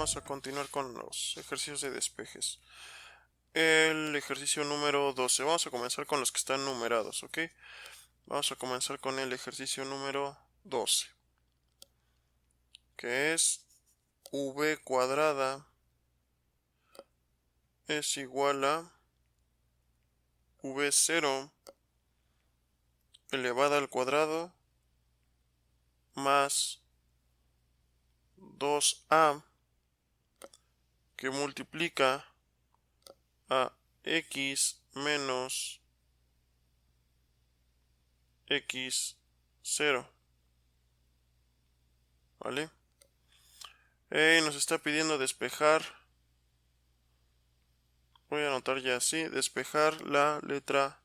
vamos a continuar con los ejercicios de despejes. El ejercicio número 12. Vamos a comenzar con los que están numerados, ¿ok? Vamos a comenzar con el ejercicio número 12, que es v cuadrada es igual a v0 elevada al cuadrado más 2a que multiplica a x menos x0, ¿vale? Nos está pidiendo despejar, voy a anotar ya así, despejar la letra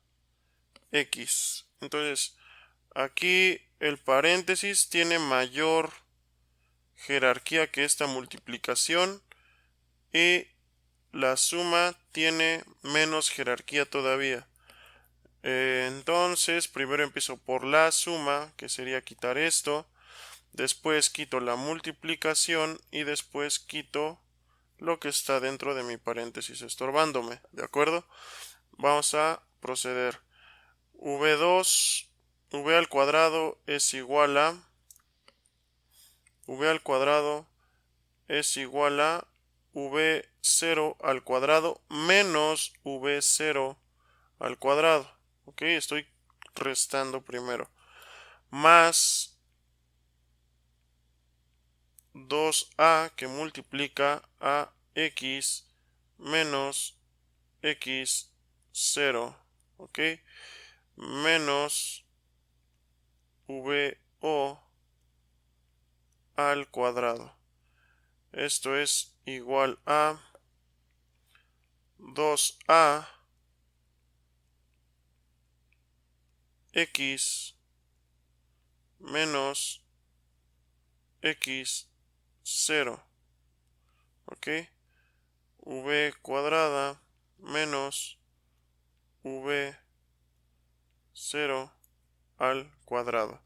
x. Entonces, aquí el paréntesis tiene mayor jerarquía que esta multiplicación y la suma tiene menos jerarquía todavía. Entonces, primero empiezo por la suma, que sería quitar esto. Después quito la multiplicación y después quito lo que está dentro de mi paréntesis estorbándome, ¿de acuerdo? Vamos a proceder. V2, v al cuadrado es igual a v al cuadrado es igual a v0 al cuadrado menos v0 al cuadrado. Ok, estoy restando primero. Más 2a que multiplica a x menos x0, ok, menos vo al cuadrado. Esto es igual a 2a x menos x0, ok, v cuadrada menos v0 al cuadrado.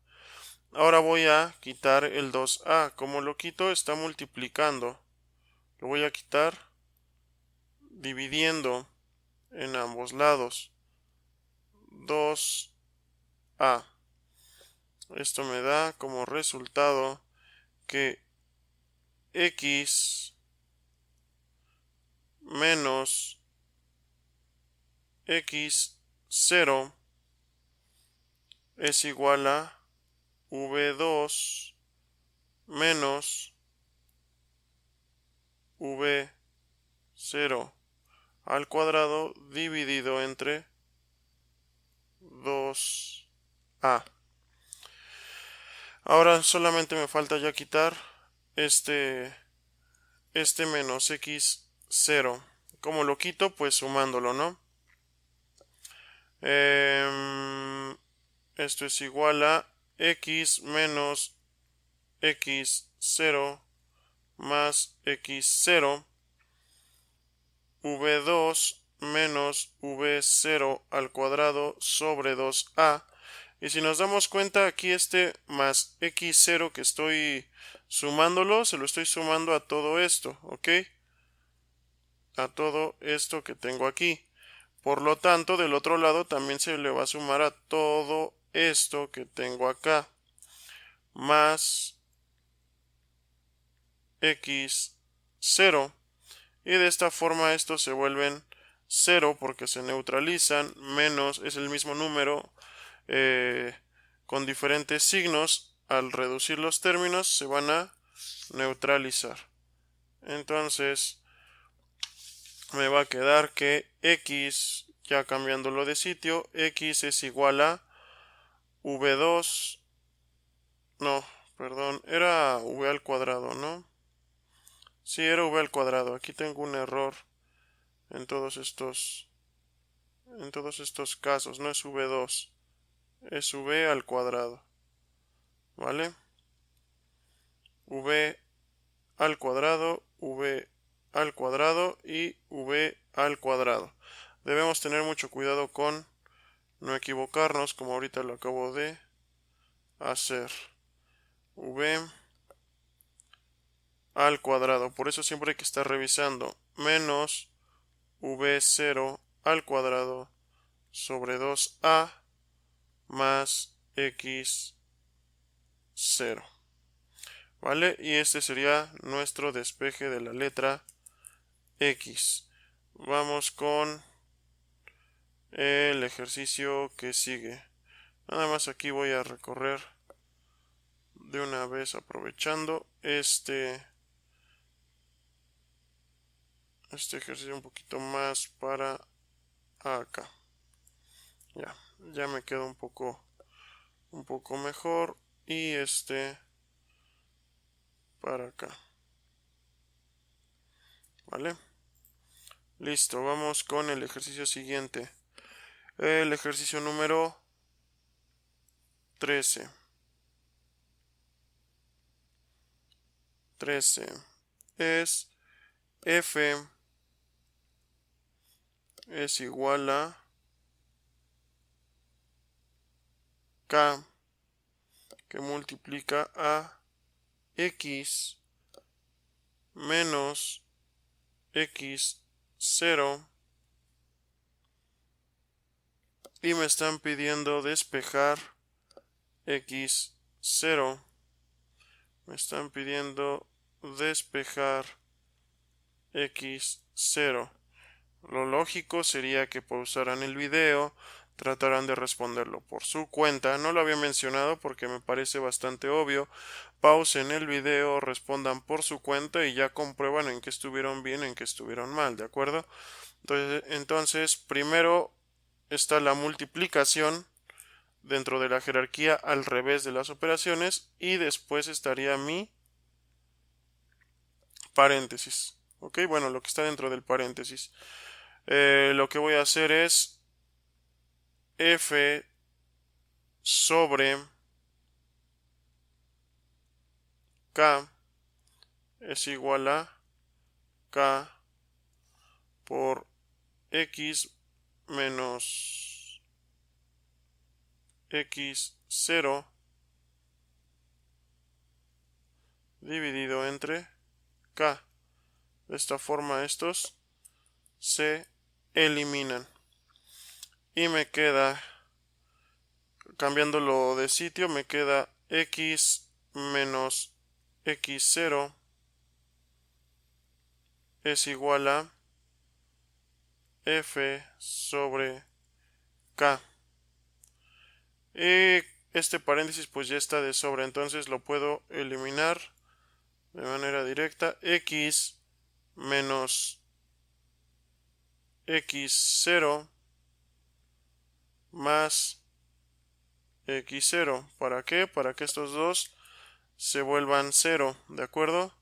Ahora voy a quitar el 2a. Como lo quito, está multiplicando. Lo voy a quitar dividiendo en ambos lados. 2a. Esto me da como resultado que x menos x0 es igual a v2 menos v0 al cuadrado dividido entre 2a. Ahora solamente me falta ya quitar este menos x0. ¿Cómo lo quito? Pues sumándolo, ¿no? Esto es igual a x menos x0 más x0, v2 menos v0 al cuadrado sobre 2a. Y si nos damos cuenta, aquí este más x0 que estoy sumándolo, se lo estoy sumando a todo esto, ¿ok? A todo esto que tengo aquí. Por lo tanto, del otro lado también se le va a sumar a todo esto que tengo acá. Más x0. Y de esta forma estos se vuelven 0 porque se neutralizan. Menos es el mismo número con diferentes signos. Al reducir los términos se van a neutralizar. Entonces me va a quedar que x, ya cambiándolo de sitio, x es igual a v2, no, perdón, era v al cuadrado, ¿no? Sí, era v al cuadrado. Aquí tengo un error en todos estos casos. No es v2, es v al cuadrado, ¿vale? V al cuadrado, v al cuadrado y v al cuadrado. Debemos tener mucho cuidado con no equivocarnos, como ahorita lo acabo de hacer. V al cuadrado. Por eso siempre hay que estar revisando. Menos v0 al cuadrado sobre 2a más x0. ¿Vale? Y este sería nuestro despeje de la letra X. Vamos con el ejercicio que sigue. Nada más aquí voy a recorrer de una vez aprovechando este ejercicio un poquito más para acá. Ya me queda un poco mejor y para acá. ¿Vale? Listo, vamos con el ejercicio siguiente. El ejercicio número 13. 13 es f es igual a k que multiplica a x menos x0 y me están pidiendo despejar x0. Me están pidiendo despejar x0. Lo lógico sería que pausaran el video, trataran de responderlo por su cuenta. No lo había mencionado porque me parece bastante obvio. Pausen el video, respondan por su cuenta y ya comprueban en qué estuvieron bien, en qué estuvieron mal, ¿de acuerdo? Entonces primero está la multiplicación dentro de la jerarquía al revés de las operaciones y después estaría mi paréntesis. Ok, bueno, lo que está dentro del paréntesis. Lo que voy a hacer es f sobre k es igual a k por x menos x0 dividido entre k. De esta forma estos se eliminan. Y me queda, cambiándolo de sitio, me queda x menos x0 es igual a f sobre k. Y este paréntesis pues ya está de sobra, entonces lo puedo eliminar de manera directa. X menos x0 más x0. ¿Para qué? Para que estos dos se vuelvan 0, ¿de acuerdo?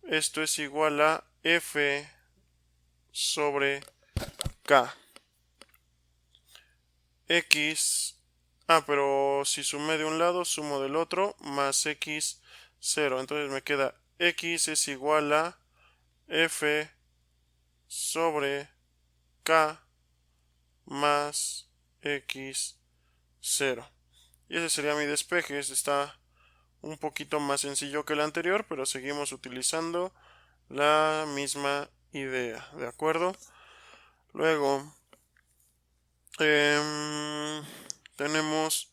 Esto es igual a f sobre k. X, pero si sumé de un lado, sumo del otro, más x0. Entonces me queda x es igual a f sobre k más x0. Y ese sería mi despeje. Este está un poquito más sencillo que el anterior, pero seguimos utilizando la misma idea, ¿de acuerdo? Luego tenemos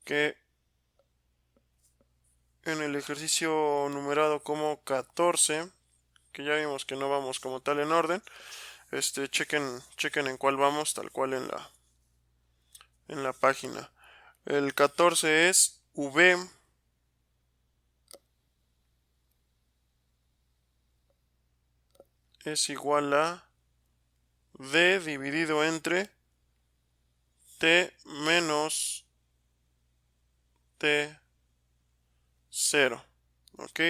que en el ejercicio numerado como 14, que ya vimos que no vamos como tal en orden, chequen en cuál vamos, tal cual en la página. El 14 es v es igual a d dividido entre t menos t0. ¿Ok?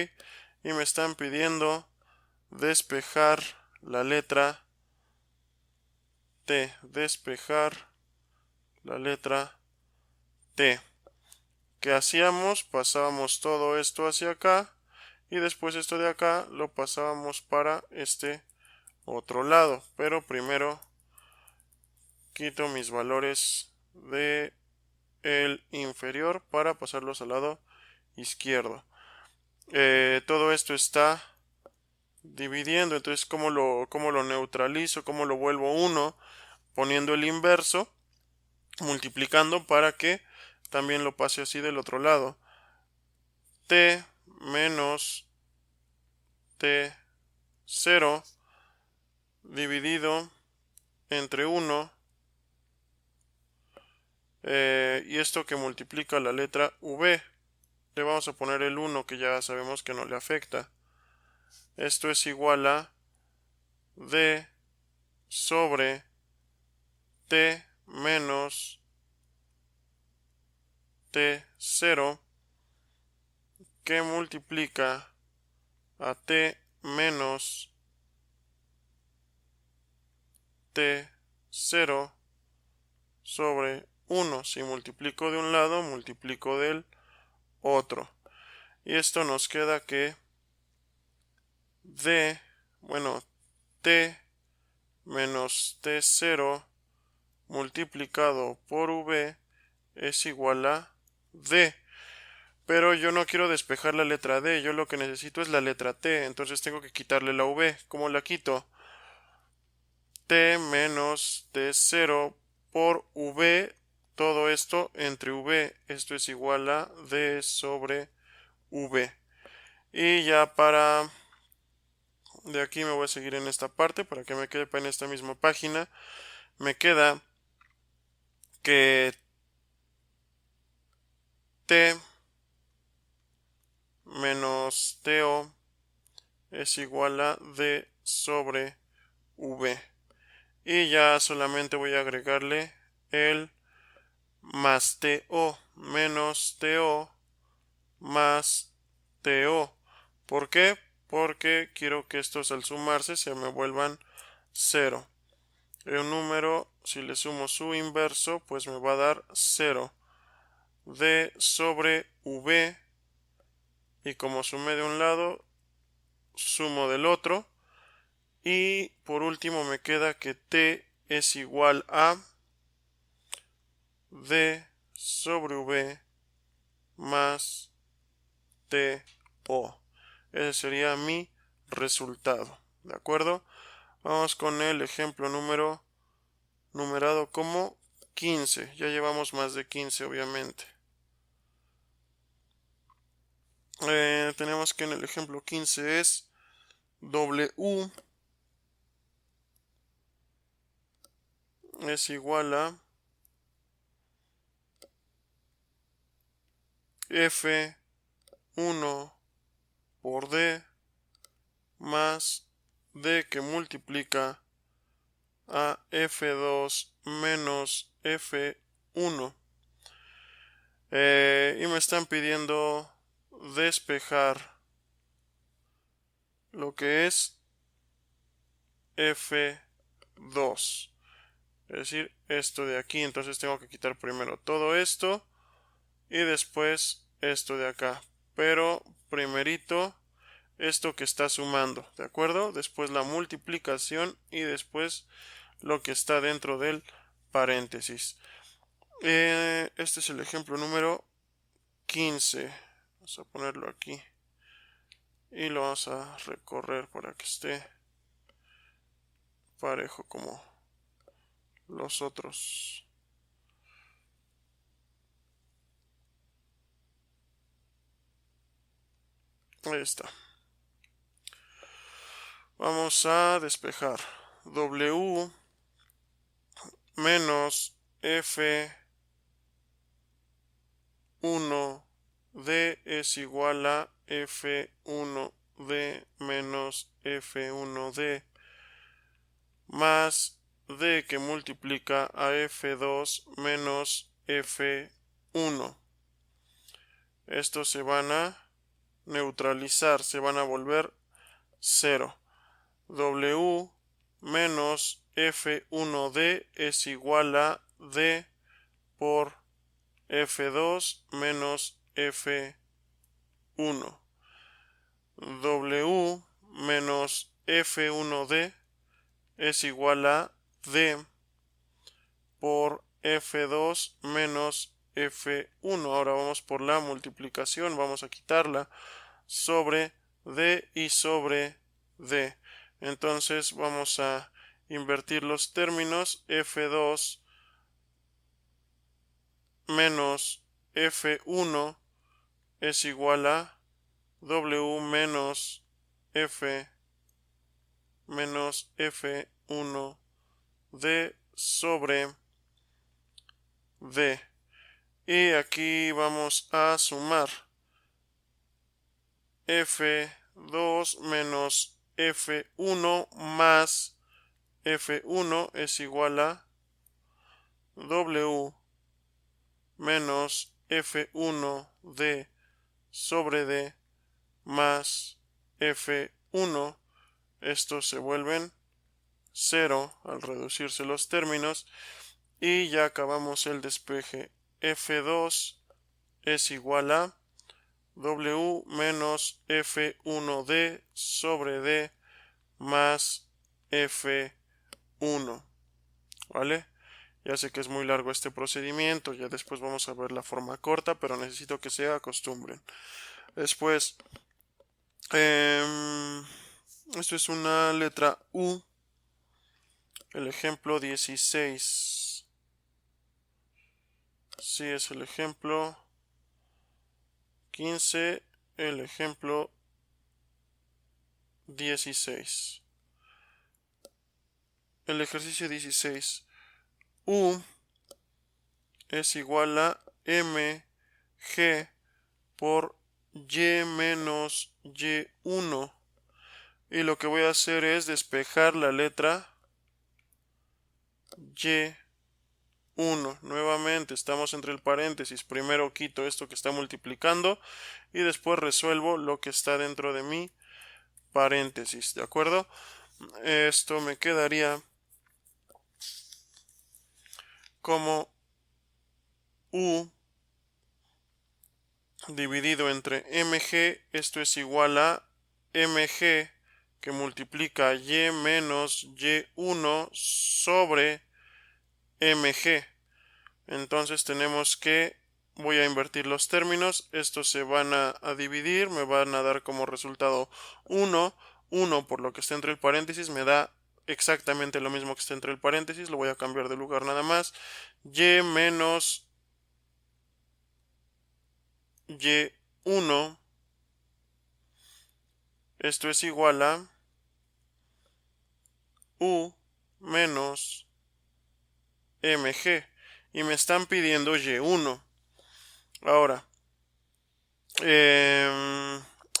Y me están pidiendo despejar la letra t. Despejar la letra t. ¿Qué hacíamos? Pasábamos todo esto hacia acá y después esto de acá lo pasábamos para este otro lado. Pero primero quito mis valores de el inferior para pasarlos al lado izquierdo. todo esto está dividiendo. Entonces, cómo lo neutralizo? ¿Cómo lo vuelvo 1? Poniendo el inverso, multiplicando para que también lo pase así del otro lado. T menos T0 dividido entre 1. Y esto que multiplica la letra V. Le vamos a poner el 1 que ya sabemos que no le afecta. Esto es igual a D sobre T menos T0 que multiplica a T menos T0 sobre 1. Si multiplico de un lado, multiplico del otro. Y esto nos queda que T menos T0 multiplicado por V es igual a D. Pero yo no quiero despejar la letra D, yo lo que necesito es la letra T, entonces tengo que quitarle la V. ¿Cómo la quito? T menos T0 por V, todo esto entre V, esto es igual a D sobre V. Y ya de aquí me voy a seguir en esta parte para que me quede en esta misma página. Me queda que T menos TO es igual a D sobre V. Y ya solamente voy a agregarle el más TO menos TO más TO. ¿Por qué? Porque quiero que estos al sumarse se me vuelvan 0. El número, si le sumo su inverso, pues me va a dar 0. D sobre V. Y como sumé de un lado, sumo del otro. Y por último me queda que T es igual a D sobre V más TO. Ese sería mi resultado. ¿De acuerdo? Vamos con el ejemplo numerado como 15. Ya llevamos más de 15, obviamente. Tenemos que en el ejemplo 15 es W es igual a F1 por D más D que multiplica a F2 menos F1. Y me están pidiendo despejar lo que es F2. Es decir, esto de aquí. Entonces tengo que quitar primero todo esto y después esto de acá. Pero primerito esto que está sumando, ¿de acuerdo? Después la multiplicación y después lo que está dentro del paréntesis. Este es el ejemplo número 15. Vamos a ponerlo aquí y lo vamos a recorrer para que esté parejo como los otros. Ahí está. Vamos a despejar. W menos F1 D es igual a F1D menos F1D más D que multiplica a F2 menos F1. Estos se van a neutralizar, se van a volver 0. W menos F1D es igual a D por F2 menos F1. W menos F1D es igual a D por F2 menos F1. Ahora vamos por la multiplicación, vamos a quitarla. sobre D y sobre D. Entonces vamos a invertir los términos. F2 menos F1 es igual a W menos F menos F1 D sobre D. Y aquí vamos a sumar F2 menos F1 más F1 es igual a W menos F1 D sobre D más F1. Estos se vuelven 0 al reducirse los términos y ya acabamos el despeje. F2 es igual a W menos F1D sobre D más F1. ¿Vale? Ya sé que es muy largo este procedimiento, ya después vamos a ver la forma corta, pero necesito que se acostumbren. Después, esto es una letra U, el ejemplo 16. Sí, es el ejemplo 15, el ejemplo 16. El ejercicio 16. U es igual a mg por y menos y1. Y lo que voy a hacer es despejar la letra y1. Nuevamente estamos entre el paréntesis. Primero quito esto que está multiplicando y después resuelvo lo que está dentro de mi paréntesis. ¿De acuerdo? Esto me quedaría como U dividido entre mg. Esto es igual a mg que multiplica y menos y1 sobre mg. Entonces tenemos que voy a invertir los términos. Estos se van a dividir. Me van a dar como resultado 1. 1 por lo que está entre el paréntesis me da exactamente lo mismo que está entre el paréntesis. Lo voy a cambiar de lugar nada más. Y menos y1. Esto es igual a U menos mg. Y me están pidiendo y1. Ahora,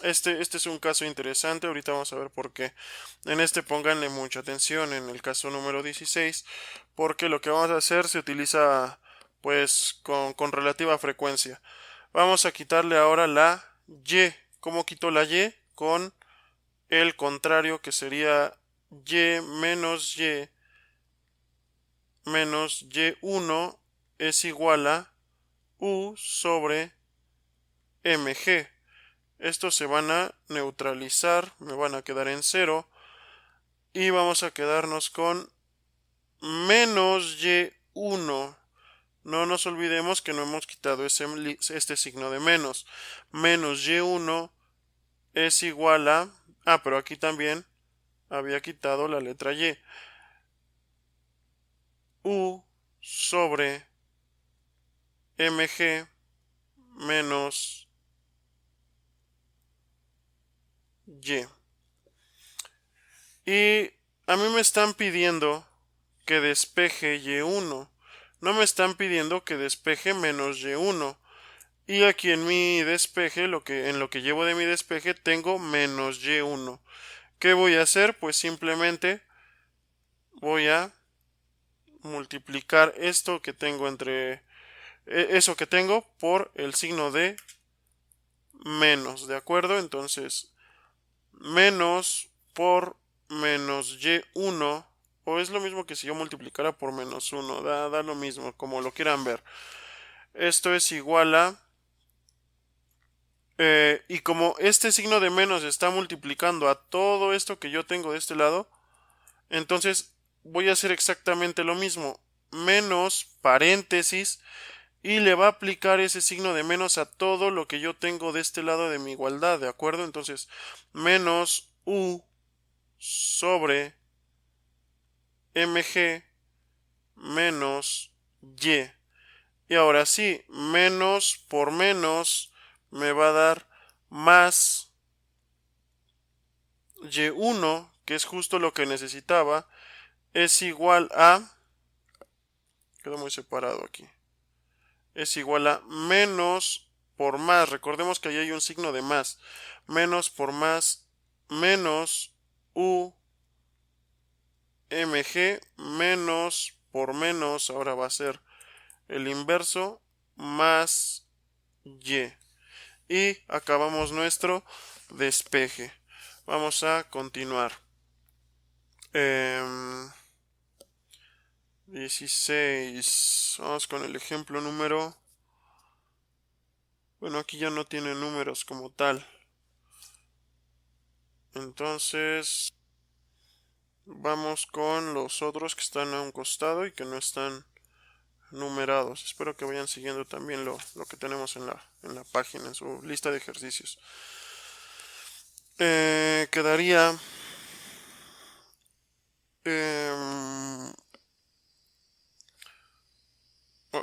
este es un caso interesante. Ahorita vamos a ver por qué. En este pónganle mucha atención en el caso número 16, porque lo que vamos a hacer se utiliza pues con relativa frecuencia. Vamos a quitarle ahora la y. ¿Cómo quito la y? Con el contrario, que sería y menos y1 es igual a U sobre mg. Estos se van a neutralizar, me van a quedar en 0 y vamos a quedarnos con menos y1. No nos olvidemos que no hemos quitado este signo de menos. Menos y1 es igual a... pero aquí también había quitado la letra y. U sobre mg menos y. Y a mí me están pidiendo que despeje y1. No me están pidiendo que despeje menos y1. Y aquí en mi despeje, en lo que llevo de mi despeje, tengo menos y1. ¿Qué voy a hacer? Pues simplemente voy a multiplicar esto que tengo eso que tengo por el signo de menos, ¿de acuerdo? Entonces, menos por menos y1, o es lo mismo que si yo multiplicara por menos 1, da lo mismo, como lo quieran ver. Esto es igual a... y como este signo de menos está multiplicando a todo esto que yo tengo de este lado, entonces voy a hacer exactamente lo mismo. Menos paréntesis y le va a aplicar ese signo de menos a todo lo que yo tengo de este lado de mi igualdad, ¿de acuerdo? Entonces, menos u sobre mg menos y. Y ahora sí, menos por menos me va a dar más y1, que es justo lo que necesitaba, es igual a... Quedó muy separado aquí. Es igual a menos por más. Recordemos que ahí hay un signo de más. Menos por más menos u mg menos por menos. Ahora va a ser el inverso más y. Y acabamos nuestro despeje. Vamos a continuar. 16. Vamos con el ejemplo número... Bueno, aquí ya no tiene números como tal. Entonces, vamos con los otros que están a un costado y que no están numerados. Espero que vayan siguiendo también lo que tenemos en la página, en su lista de ejercicios. Quedaría...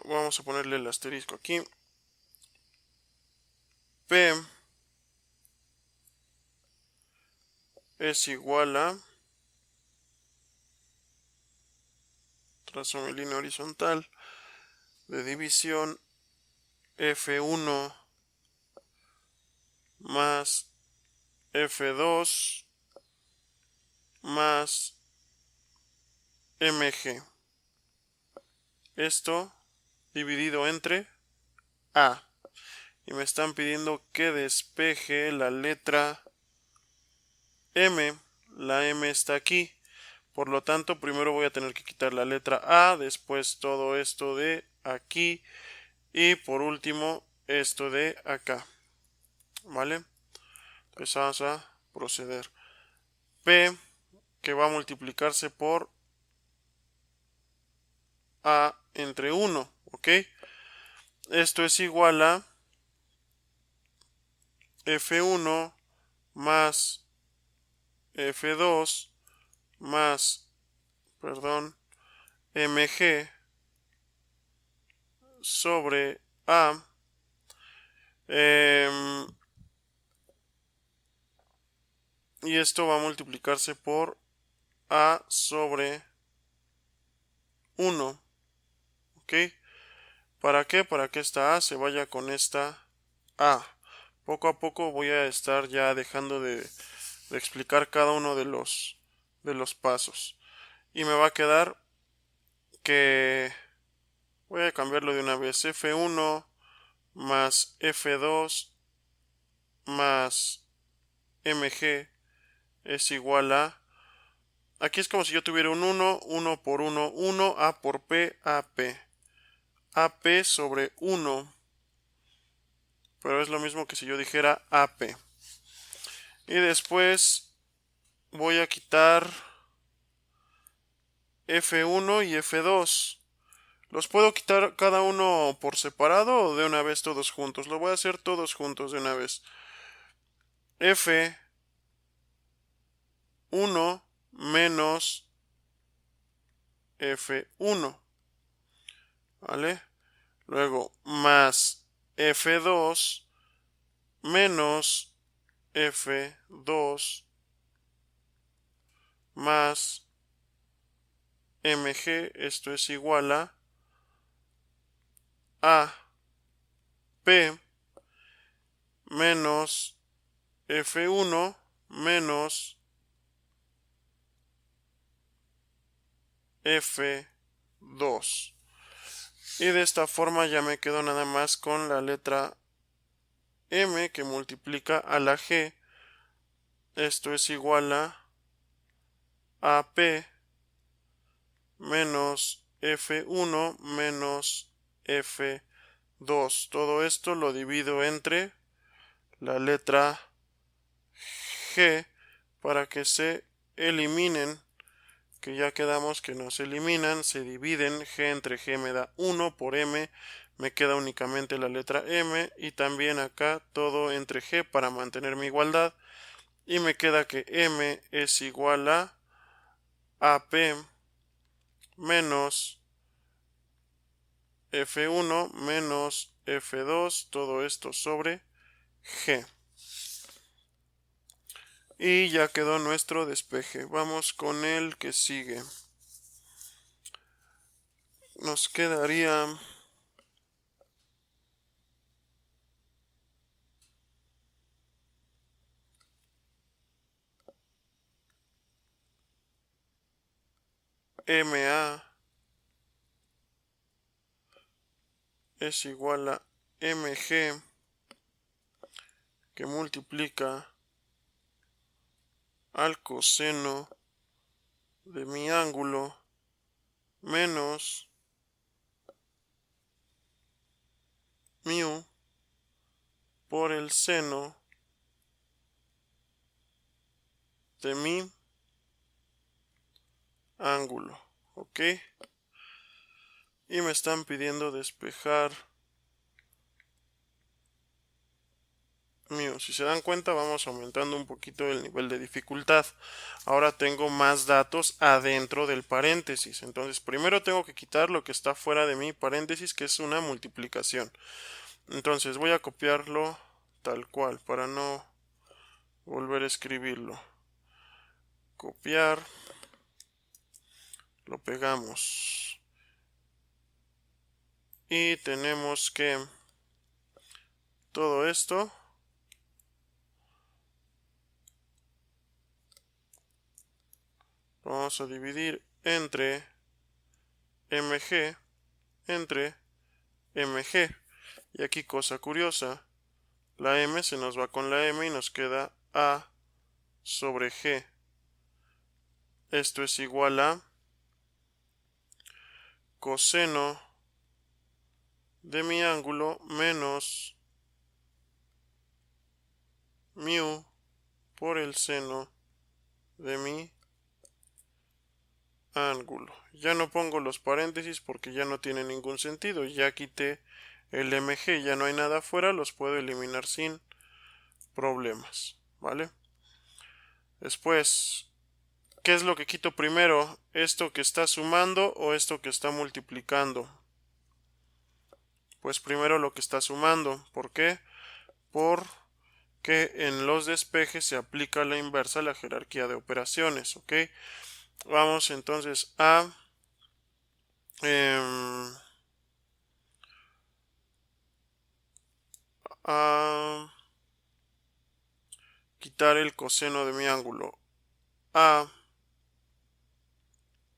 vamos a ponerle el asterisco aquí. P es igual a... Trazo mi línea horizontal de división F1 más F2 más mg. Esto dividido entre A. Y me están pidiendo que despeje la letra M. La M está aquí. Por lo tanto, primero voy a tener que quitar la letra A, después todo esto de aquí y por último esto de acá. ¿Vale? Entonces vamos a proceder. P, que va a multiplicarse por A entre 1, ¿ok? Esto es igual a F1 más F2 más, mg sobre A. Y esto va a multiplicarse por A sobre 1. ¿Ok? ¿Para qué? Para que esta A se vaya con esta A. Poco a poco voy a estar ya dejando de explicar cada uno de los pasos. Y me va a quedar que... Voy a cambiarlo de una vez. F1 más F2 más mg es igual a... Aquí es como si yo tuviera un 1, 1 por 1, 1, A por P, AP. AP sobre 1. Pero es lo mismo que si yo dijera AP. Y después voy a quitar F1 y F2. ¿Los puedo quitar cada uno por separado o de una vez todos juntos? Lo voy a hacer todos juntos de una vez. F1 menos F1. ¿Vale? Luego más F2 menos F2 más mg. Esto es igual a P menos F1 menos F2. Y de esta forma ya me quedo nada más con la letra M que multiplica a la G. Esto es igual a AP menos F1 menos F2. Todo esto lo divido entre la letra G para que se eliminen, que ya quedamos que no se eliminan, se dividen. G entre G me da 1 por M me queda únicamente la letra M y también acá todo entre G para mantener mi igualdad y me queda que M es igual a AP menos F1 menos F2, todo esto sobre G. Y ya quedó nuestro despeje. Vamos con el que sigue. Nos quedaría MA es igual a MG que multiplica al coseno de mi ángulo menos mu por el seno de mi ángulo. ¿Ok? Y me están pidiendo despejar mu. Si se dan cuenta, vamos aumentando un poquito el nivel de dificultad. Ahora tengo más datos adentro del paréntesis. Entonces, primero tengo que quitar lo que está fuera de mi paréntesis, que es una multiplicación. Entonces, voy a copiarlo tal cual para no volver a escribirlo. Copiar. Lo pegamos. Y tenemos que todo esto lo vamos a dividir entre mg entre mg. Y aquí cosa curiosa, la m se nos va con la m y nos queda a sobre g. Esto es igual a coseno de mi ángulo menos mu por el seno de mi ángulo. Ya no pongo los paréntesis porque ya no tiene ningún sentido. Ya quité el mg, ya no hay nada afuera, los puedo eliminar sin problemas, ¿vale? Después, ¿qué es lo que quito primero? ¿Esto que está sumando o esto que está multiplicando? Pues primero lo que está sumando. ¿Por qué? Porque en los despejes se aplica la inversa a la jerarquía de operaciones, ¿ok? Vamos entonces a quitar el coseno de mi ángulo. A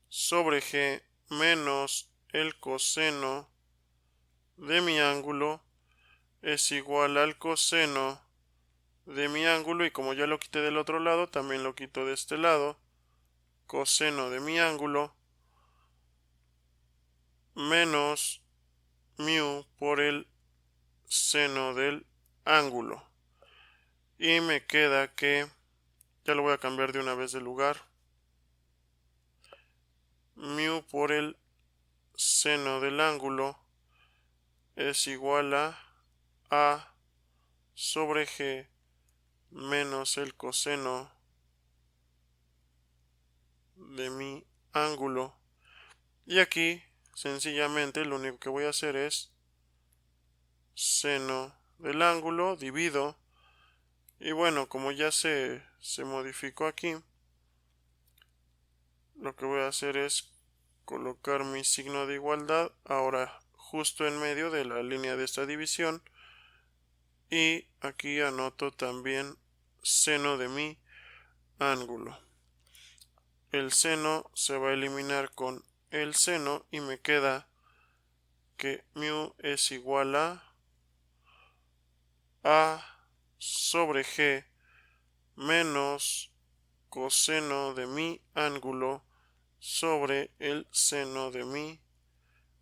sobre G menos el coseno de mi ángulo es igual al coseno de mi ángulo, y como ya lo quité del otro lado, también lo quito de este lado. Coseno de mi ángulo menos mu por el seno del ángulo. Y me queda que, ya lo voy a cambiar de una vez de lugar, mu por el seno del ángulo es igual a sobre G menos el coseno de mi ángulo. Y aquí sencillamente lo único que voy a hacer es seno del ángulo, divido, y bueno, como ya se modificó aquí, lo que voy a hacer es colocar mi signo de igualdad ahora justo en medio de la línea de esta división, y aquí anoto también seno de mi ángulo. El seno se va a eliminar con el seno y me queda que mu es igual a sobre G menos coseno de mi ángulo sobre el seno de mi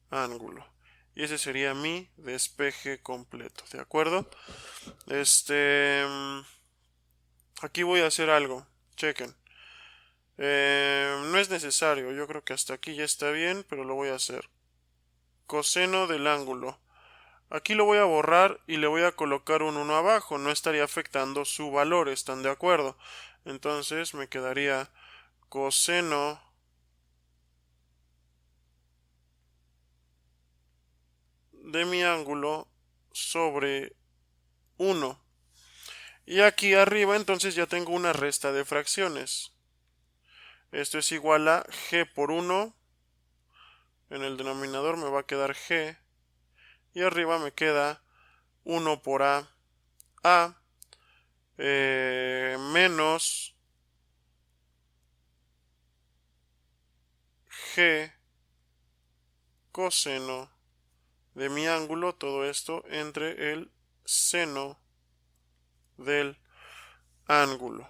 ángulo. Y ese sería mi despeje completo, ¿de acuerdo? Aquí voy a hacer algo, chequen. No es necesario, yo creo que hasta aquí ya está bien, pero lo voy a hacer. Coseno del ángulo. Aquí lo voy a borrar y le voy a colocar un 1 abajo. No estaría afectando su valor, ¿están de acuerdo? Entonces me quedaría coseno de mi ángulo sobre 1. Y aquí arriba entonces ya tengo una resta de fracciones. Esto es igual a g por 1. En el denominador me va a quedar g. Y arriba me queda 1 por a menos g coseno de mi ángulo, todo esto entre el seno del ángulo.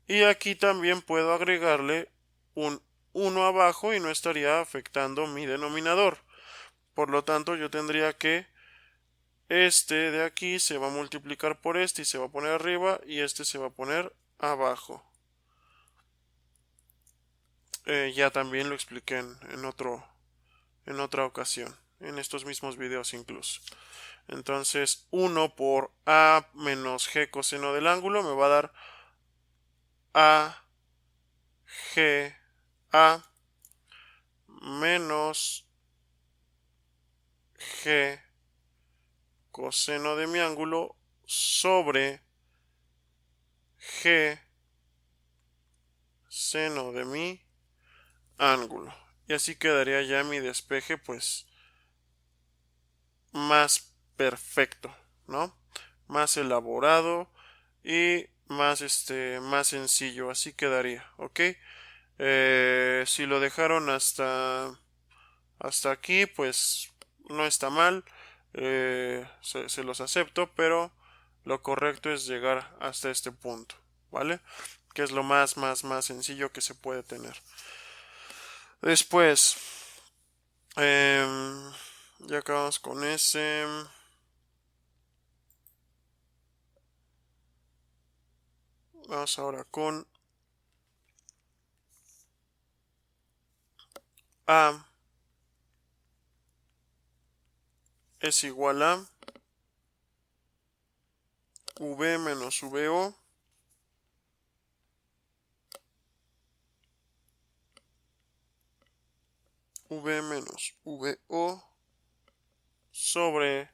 Y aquí también puedo agregarle un 1 abajo y no estaría afectando mi denominador. Por lo tanto, yo tendría que este de aquí se va a multiplicar por este y se va a poner arriba y este se va a poner abajo. Ya también lo expliqué en otra ocasión, en estos mismos videos incluso. Entonces 1 por a menos g coseno del ángulo me va a dar a g a menos g coseno de mi ángulo sobre g seno de mi ángulo. Y así quedaría ya mi despeje pues más perfecto, ¿no? Más elaborado y más sencillo. Así quedaría, ¿ok? Si lo dejaron hasta aquí, pues no está mal. Se los acepto, pero lo correcto es llegar hasta este punto, ¿vale? Que es lo más sencillo que se puede tener. Después, ya acabamos con ese. Vamos ahora con A es igual a V menos VO V menos VO sobre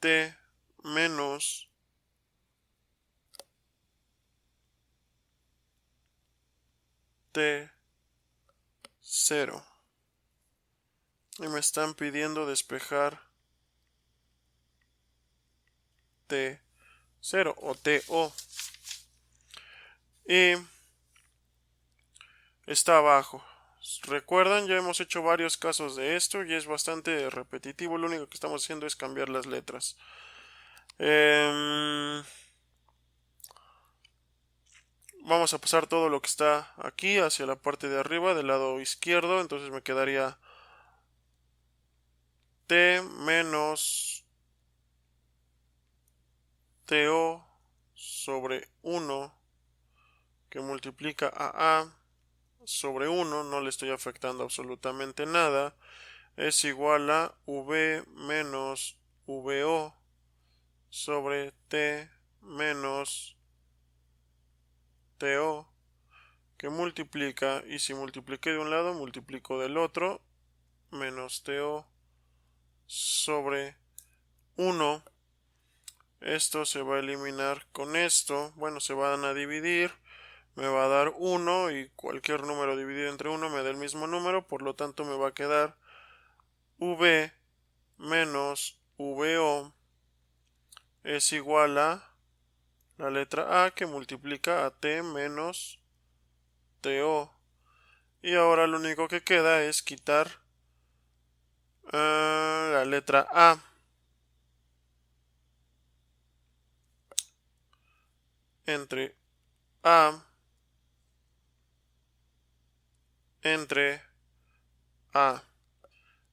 T menos T0. Y me están pidiendo despejar T0 o TO. Y está abajo. Recuerdan, ya hemos hecho varios casos de esto y es bastante repetitivo. Lo único que estamos haciendo es cambiar las letras. Vamos a pasar todo lo que está aquí hacia la parte de arriba del lado izquierdo. Entonces me quedaría T menos TO sobre 1 que multiplica a sobre 1, no le estoy afectando absolutamente nada, es igual a V menos VO sobre T menos TO que multiplica, y si multipliqué de un lado, multiplico del otro, menos TO sobre 1. Esto se va a eliminar con esto, bueno, se van a dividir, me va a dar 1 y cualquier número dividido entre 1 me da el mismo número, por lo tanto me va a quedar V menos VO es igual a la letra A que multiplica a T menos TO. Y ahora lo único que queda es quitar la letra A. Entre A entre A.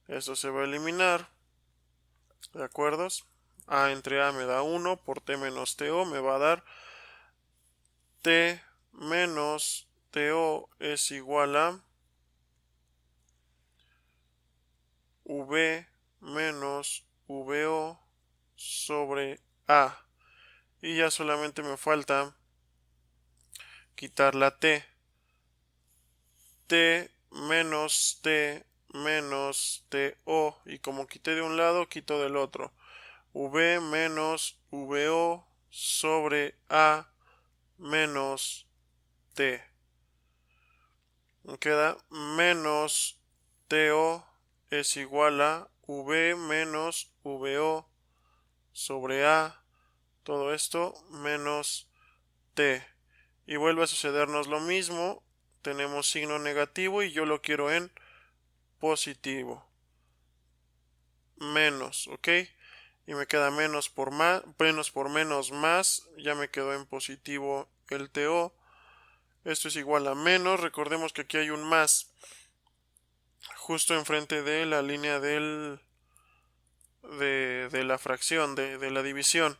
Esto se va a eliminar. ¿De acuerdo? A entre A me da 1 por T menos TO me va a dar T menos TO es igual a V menos VO sobre A. Y ya solamente me falta quitar la T. T menos T menos TO. Y como quité de un lado, quito del otro. V menos VO sobre A menos T. Me queda menos TO es igual a V menos VO sobre A. Todo esto menos T. Y vuelve a sucedernos lo mismo. Tenemos signo negativo y yo lo quiero en positivo. Menos, ¿ok? Y me queda menos por más, menos por menos más. Ya me quedó en positivo el TO. Esto es igual a menos. Recordemos que aquí hay un más justo enfrente de la línea de la fracción, de la división.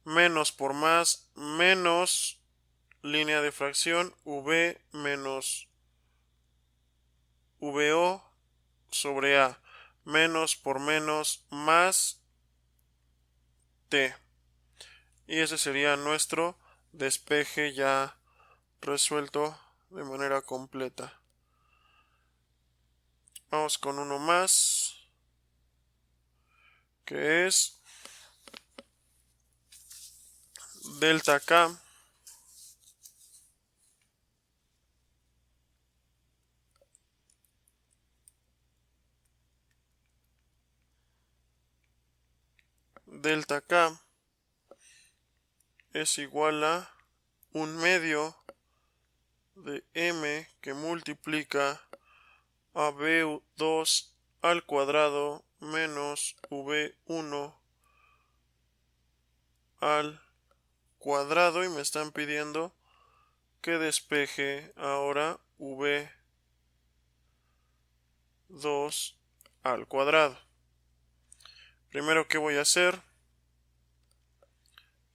Menos por más, menos línea de fracción, V menos VO sobre A. Menos por menos más T. Y ese sería nuestro despeje ya resuelto de manera completa. Vamos con uno más, que es delta K delta K es igual a 1/2 de M que multiplica a V2 al cuadrado menos V1 al cuadrado, y me están pidiendo que despeje ahora V2 al cuadrado. Primero, ¿qué voy a hacer?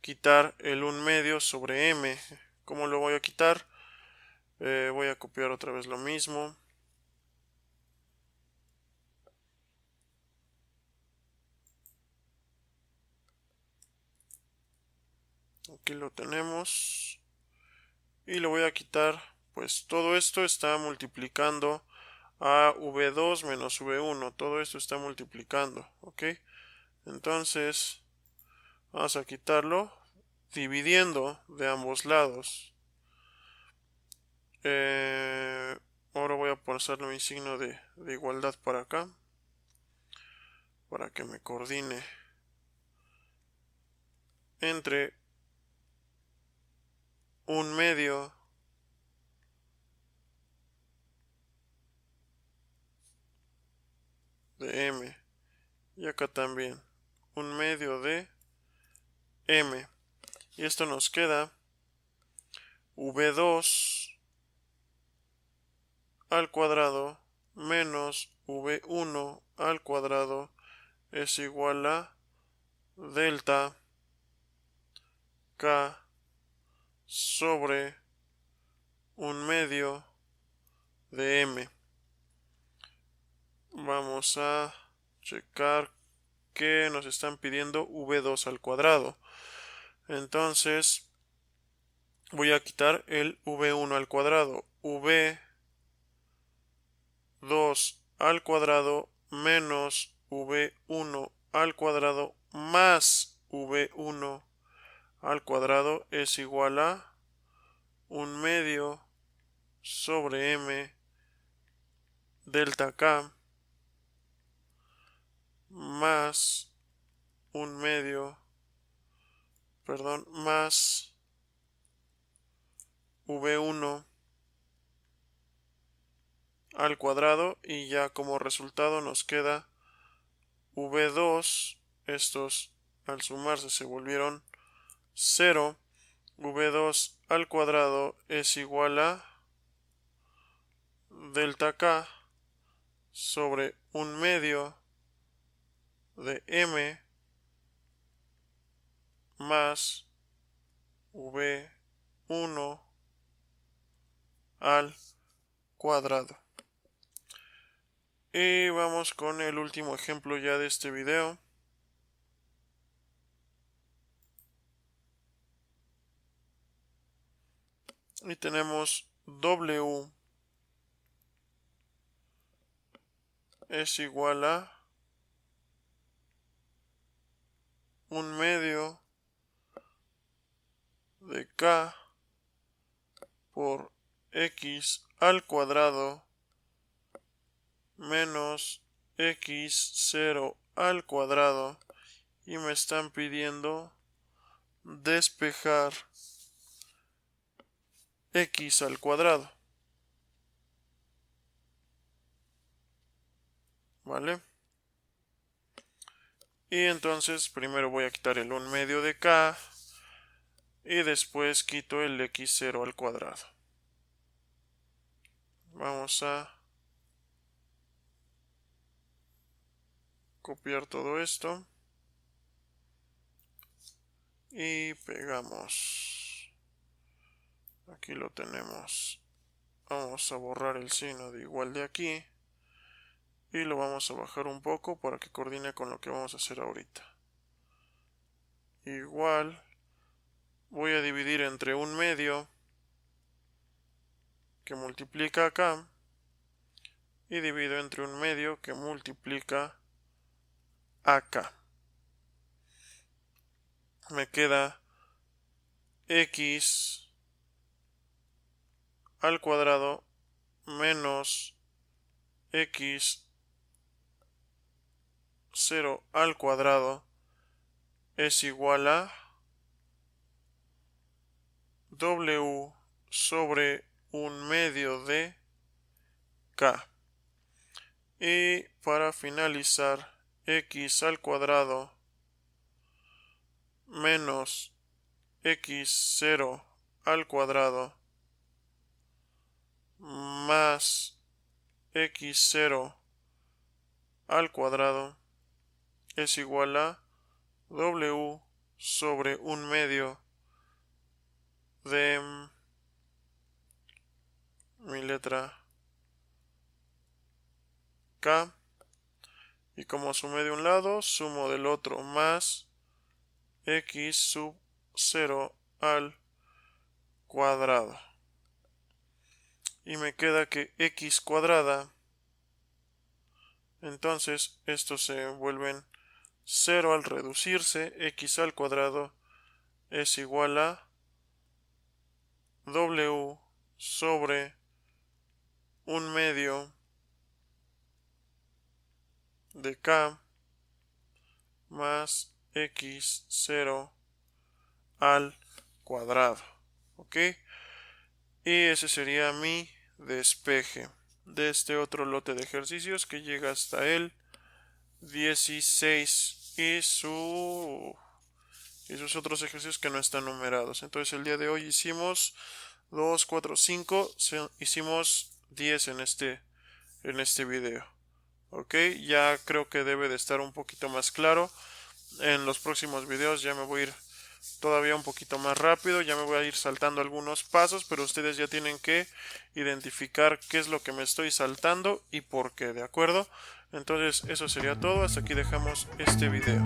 Quitar el 1/2 sobre M. ¿Cómo lo voy a quitar? Voy a copiar otra vez lo mismo. Aquí lo tenemos. Y lo voy a quitar. Pues todo esto está multiplicando a V2 menos V1. Todo esto está multiplicando. ¿Ok? Entonces, vamos a quitarlo dividiendo de ambos lados. Ahora voy a pasarle mi signo de igualdad para acá, para que me coordine entre 1/2 de M y acá también 1/2 de M. Y esto nos queda V2 al cuadrado menos V1 al cuadrado es igual a delta K sobre 1/2 de M. Vamos a checar que nos están pidiendo V2 al cuadrado. Entonces voy a quitar el V1 al cuadrado. V2 al cuadrado menos V1 al cuadrado más V1 al cuadrado es igual a 1/2 sobre M delta K más 1/2, más V1 al cuadrado, y ya como resultado nos queda V2, estos al sumarse se volvieron 0, V2 al cuadrado es igual a delta K sobre 1/2 de M más V1 al cuadrado. Y vamos con el último ejemplo ya de este video. y tenemos W es igual a 1/2 de K por X al cuadrado menos X0 al cuadrado, y me están pidiendo despejar X al cuadrado. ¿Vale? Y entonces primero voy a quitar el 1/2 de K y después quito el X0 al cuadrado. Vamos a copiar todo esto y pegamos. Aquí lo tenemos. Vamos a borrar el signo de igual de aquí y lo vamos a bajar un poco para que coordine con lo que vamos a hacer ahorita. Igual voy a dividir entre 1/2 que multiplica acá y divido entre 1/2 que multiplica acá. Me queda X al cuadrado menos X0 al cuadrado es igual a W sobre 1/2 de K. Y para finalizar, X al cuadrado menos X0 al cuadrado más X0 al cuadrado es igual a W sobre 1/2 de mi letra K, y como sumé de un lado, sumo del otro, más X sub 0 al cuadrado. Y me queda que X cuadrada, entonces estos se vuelven 0 al reducirse. X al cuadrado es igual a W sobre 1/2 de K más X0 al cuadrado. ¿Ok? Y ese sería mi despeje de este otro lote de ejercicios que llega hasta el 16 y sus otros ejercicios que no están numerados. Entonces el día de hoy hicimos 2, 4, 5, hicimos 10 en este video. Ok, ya creo que debe de estar un poquito más claro. En los próximos videos ya me voy a ir todavía un poquito más rápido, ya me voy a ir saltando algunos pasos, pero ustedes ya tienen que identificar qué es lo que me estoy saltando y por qué, ¿de acuerdo? Entonces eso sería todo, hasta aquí dejamos este video.